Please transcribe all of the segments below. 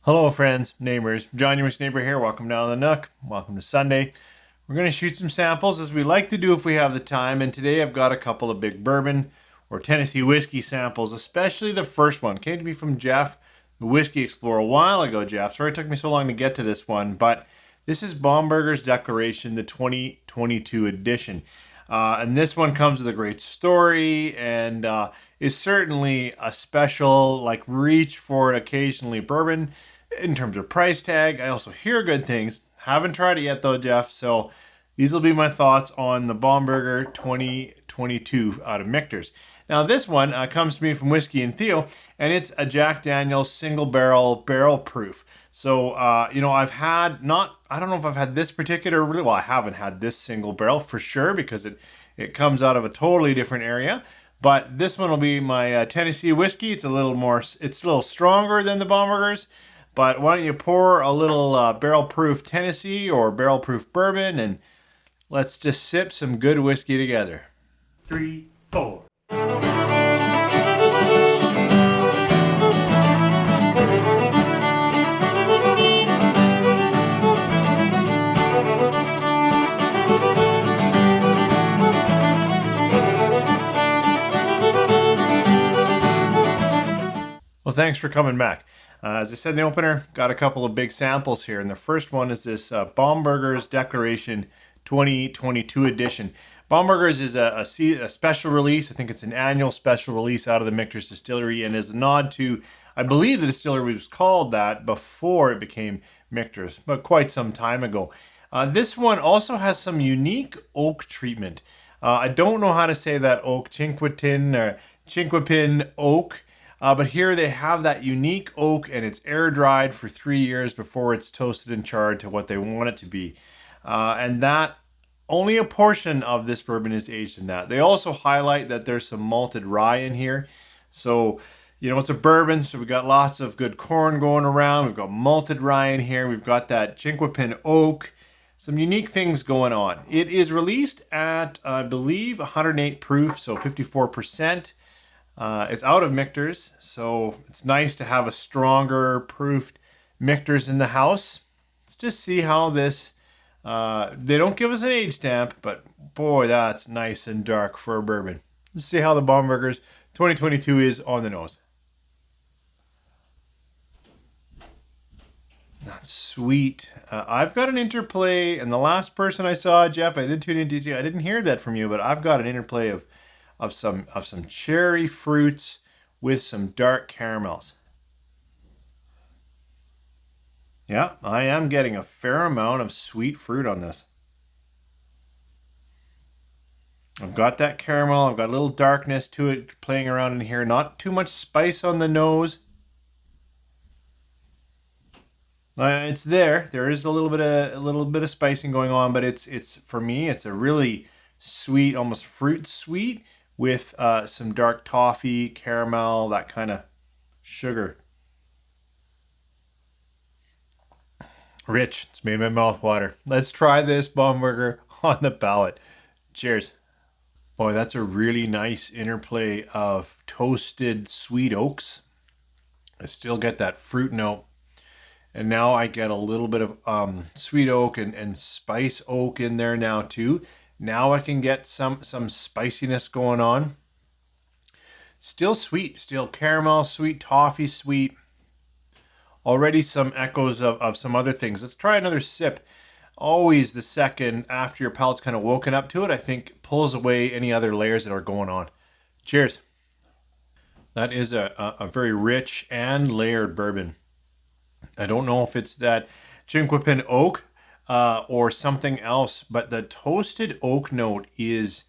Hello friends, neighbors, John your neighbor here. Welcome down to the Nook. Welcome to Sunday. We're going to shoot some samples as we like to do if we have the time, and today I've got a couple of big bourbon or Tennessee whiskey samples, especially the first one. Came to me from Jeff, the Whiskey Explorer, a while ago, Jeff. Sorry it took me so long to get to this one, but this is Bomberger's Declaration, the 2022 edition. And this one comes with a great story and is certainly a special, like, reach for it occasionally bourbon. In terms of price tag, I also hear good things. Haven't tried it yet though, Jeff. So these will be my thoughts on the Bomberger 2022 out of Michters. Now this one comes to me from Whiskey and Theo, and it's a Jack Daniel's single barrel proof. So I've had I don't know if I've had this particular. Well, I haven't had this single barrel for sure because it comes out of a totally different area. But this one will be my Tennessee whiskey. It's a little stronger than the Bombergers. But why don't you pour a little barrel-proof Tennessee or barrel-proof bourbon, and let's just sip some good whiskey together. 3, 4. Well, thanks for coming back. As I said in the opener, got a couple of big samples here, and the first one is this Bomberger's Declaration 2022 edition. Bomberger's is a special release. I think it's an annual special release out of the Michters distillery, and is a nod to, I believe the distillery was called that before it became Michters, but quite some time ago. This one also has some unique oak treatment. I don't know how to say that oak, Chinquapin oak. But here they have that unique oak, and it's air dried for 3 years before it's toasted and charred to what they want it to be. And that only a portion of this bourbon is aged in that. They also highlight that there's some malted rye in here. So, it's a bourbon, so we've got lots of good corn going around. We've got malted rye in here. We've got that Chinquapin oak. Some unique things going on. It is released at, I believe, 108 proof, so 54%. It's out of Michters, so it's nice to have a stronger proofed Michters in the house. Let's just see how this, they don't give us an age stamp, but boy, that's nice and dark for a bourbon. Let's see how the Bomberger's 2022 is on the nose. That's sweet. I've got an interplay, and the last person I saw, Jeff, I did tune into you. I didn't hear that from you, but I've got an interplay of some cherry fruits with some dark caramels. Yeah, I am getting a fair amount of sweet fruit on this. I've got that caramel. I've got a little darkness to it playing around in here. Not too much spice on the nose. It's there. There is a little bit of spicing going on, but it's for me, it's a really sweet, almost fruit sweet, with some dark toffee, caramel, that kind of sugar. Rich. It's made my mouth water. Let's try this Bomberger on the palate. Cheers. Boy, that's a really nice interplay of toasted sweet oaks. I still get that fruit note. And now I get a little bit of sweet oak and spice oak in there now too. Now I can get some spiciness going on. Still sweet, still caramel sweet, toffee sweet. Already some echoes of some other things. Let's try another sip. Always the second after your palate's kind of woken up to it, I think pulls away any other layers that are going on. Cheers. That is a very rich and layered bourbon. I don't know if it's that Chinquapin oak or something else, but the toasted oak note is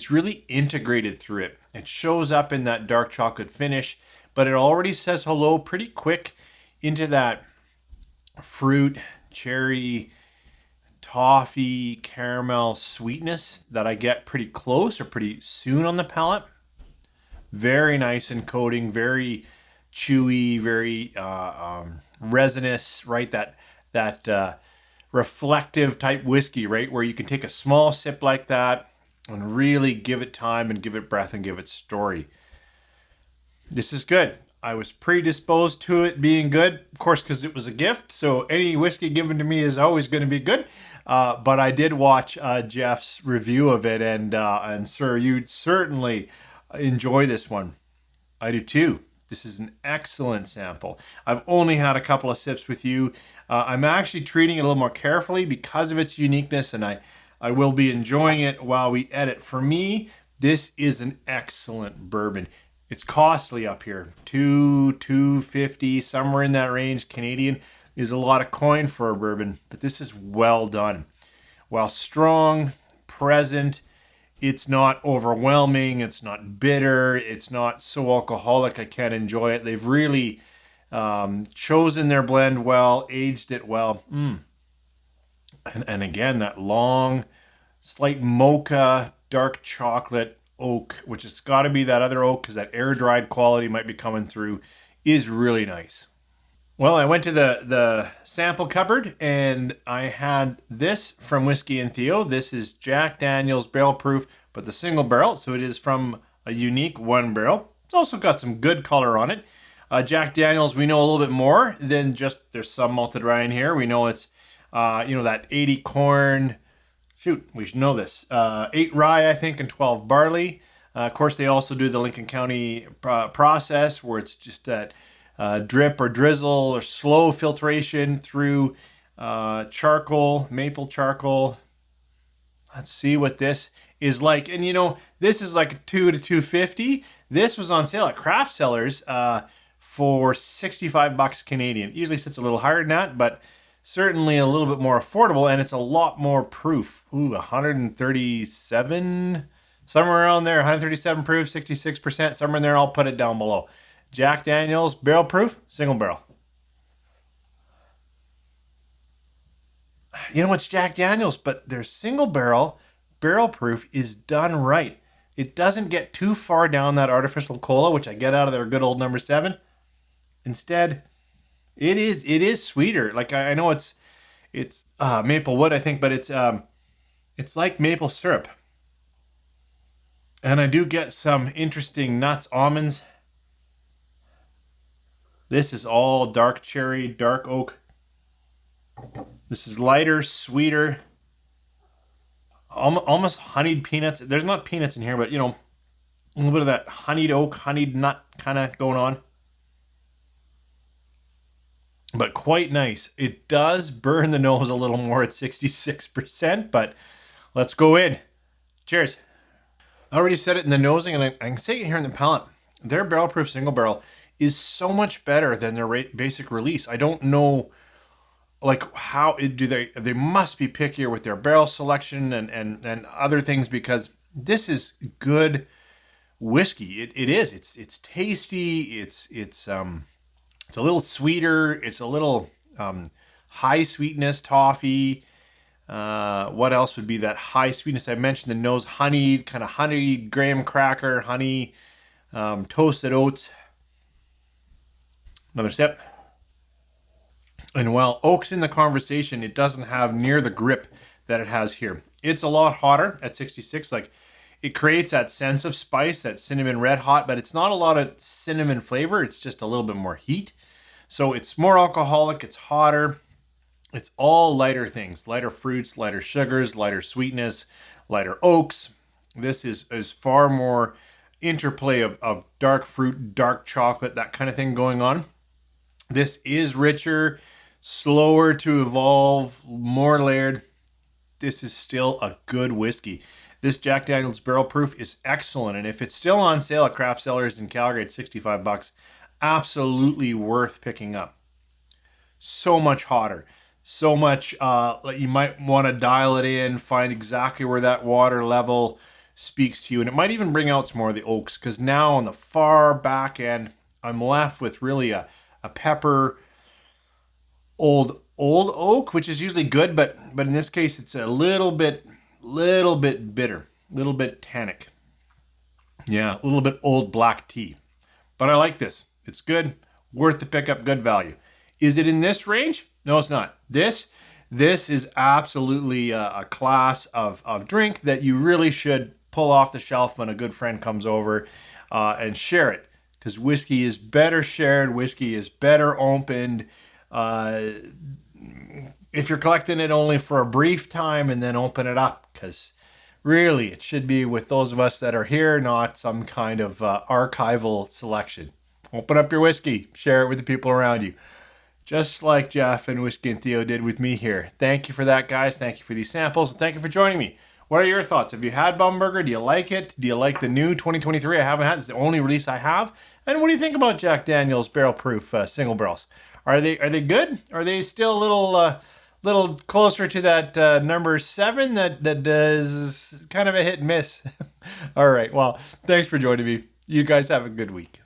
really integrated through it. It shows up in that dark chocolate finish, but it already says hello pretty quick into that fruit, cherry, toffee, caramel sweetness that I get pretty close or pretty soon on the palate. Very nice and coating, very chewy, very resinous, right? That reflective type whiskey, right? Where you can take a small sip like that and really give it time and give it breath and give it story. This is good. I was predisposed to it being good, of course, because it was a gift. So any whiskey given to me is always going to be good. But I did watch Jeff's review of it, and sir, you'd certainly enjoy this one. I do too. This is an excellent sample. I've only had a couple of sips with you. I'm actually treating it a little more carefully because of its uniqueness, and I will be enjoying it while we edit. For me, this is an excellent bourbon. It's costly up here. $250, somewhere in that range. Canadian is a lot of coin for a bourbon, but this is well done. While strong, present, it's not overwhelming, it's not bitter, it's not so alcoholic I can't enjoy it. They've really chosen their blend well, aged it well. And again, that long, slight mocha, dark chocolate oak, which has got to be that other oak because that air-dried quality might be coming through, is really nice. Well, I went to the sample cupboard and I had this from Whiskey and Theo. This is Jack Daniel's barrel proof, but the single barrel, so it is from a unique one barrel. It's also got some good color on it. Jack Daniel's, we know a little bit more than just there's some malted rye in here. We know it's that 80 corn. Shoot, we should know this. 8 rye, I think, and 12 barley. Of course, they also do the Lincoln County process where it's just that drip or drizzle or slow filtration through charcoal, maple charcoal. Let's see what this is like. And this is like a $2 to $250. This was on sale at Craft Sellers for $65 Canadian. It usually sits a little higher than that, but certainly a little bit more affordable, and it's a lot more proof. 137, somewhere around there. 137 proof, 66%, somewhere in there. I'll put it down below. Jack Daniel's barrel proof, single barrel. It's Jack Daniel's, but their single barrel proof is done right. It doesn't get too far down that artificial cola, which I get out of their good old number 7. Instead, it is sweeter. Like I know it's maple wood, I think, but it's like maple syrup. And I do get some interesting nuts, almonds. This is all dark cherry, dark oak. This is lighter, sweeter, almost honeyed peanuts. There's not peanuts in here, but a little bit of that honeyed oak, honeyed nut kind of going on. But quite nice. It does burn the nose a little more at 66%, but let's go in. Cheers. I already said it in the nosing, and I can say it here in the palate. Their barrel proof single barrel is so much better than their basic release. I don't know, how they must be pickier with their barrel selection and other things, because this is good whiskey. It is. It's tasty. It's a little sweeter. It's a little high sweetness toffee. What else would be that high sweetness? I mentioned the nose, honeyed, kind of honeyed graham cracker, honey, toasted oats. Another sip. And while oak's in the conversation, it doesn't have near the grip that it has here. It's a lot hotter at 66. It creates that sense of spice, that cinnamon red hot, but it's not a lot of cinnamon flavor. It's just a little bit more heat. So it's more alcoholic, it's hotter. It's all lighter things, lighter fruits, lighter sugars, lighter sweetness, lighter oaks. This is far more interplay of dark fruit, dark chocolate, that kind of thing going on. This is richer, slower to evolve, more layered. This is still a good whiskey. This Jack Daniel's barrel proof is excellent, and if it's still on sale at Craft Sellers in Calgary at $65, absolutely worth picking up. So much hotter. So much, you might want to dial it in, find exactly where that water level speaks to you. And it might even bring out some more of the oaks, because now on the far back end, I'm left with really a pepper, old oak, which is usually good, but in this case, it's a little bit bitter, a little bit tannic. Yeah, a little bit old black tea. But I like this. It's good, worth the pickup, good value. Is it in this range? No, it's not. This is absolutely a class of drink that you really should pull off the shelf when a good friend comes over and share it. because whiskey is better shared, whiskey is better opened. If you're collecting it only for a brief time and then open it up, because really it should be with those of us that are here, not some kind of archival selection. Open up your whiskey, share it with the people around you, just like Jeff and Whiskey and Theo did with me here. Thank you for that, guys. Thank you for these samples. And thank you for joining me. What are your thoughts? Have you had Bomberger? Do you like it? Do you like the new 2023? I haven't had. It's the only release I have. And what do you think about Jack Daniel's barrel proof single barrels? Are they good? Are they still a little closer to that number 7 that does kind of a hit and miss? All right. Well, thanks for joining me. You guys have a good week.